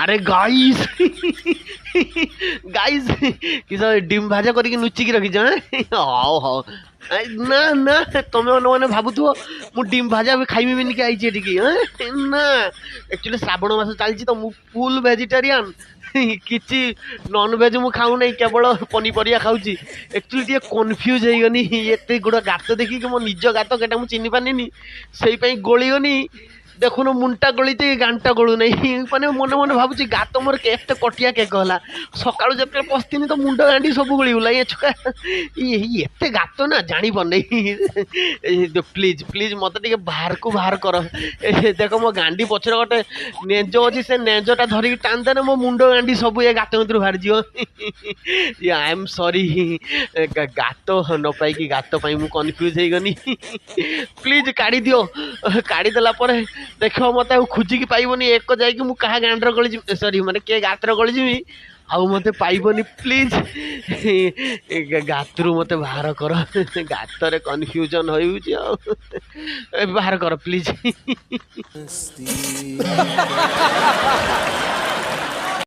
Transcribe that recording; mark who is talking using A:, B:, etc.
A: अरे guys guys किस dim भाजा करके लुचिकी रखीच हाउ हाउ ना ना तुम मैंने भावुव मु डिम भाजा भी खाइबी बोलिकी आई ना एक्चुअली श्रावण मास चलती तो मु फुल वेजिटेरियन किसी नॉन वेज मु खाऊ नहीं केवल पनीपरिया खाऊची एक्चुअली टे कन्फ्यूज होगनी एत गुड़ा गात देखिक मो निज गात केटा मुझे चिन्ह पानी से गोलीगनी देखुन मुंटा गलिते गांटा गलु नहीं माने मन मन भावुची गात मोर केते कटिया केक होला सकाळु जब पस्तिनी तो मुंड गांडी सब गली गला ये छुआ ये एते गात ना जानी पन नहीं प्लीज प्लीज मत टिके बाहर को बाहर कर देखो मो गांडी पछर गोटे नेज अछि से नेजटा धरिक टान देने मो मुंड गांडी सब ये गात भीतर बाहर जियो आई एम सॉरी गात न पाई कि गात पाई मु कंफ्यूज हे गनी प्लीज काढ़ी दियो काढ़ी देला पर देख मत खोजिकी पाइबनी एक जाकि मुझे क्या गांडर गली सॉरी माने के गातर गली जी आउ मत पाइबनी प्लीज गातरू मत बाहर कर गातर कन्फ्यूजन हो बाहर कर प्लीज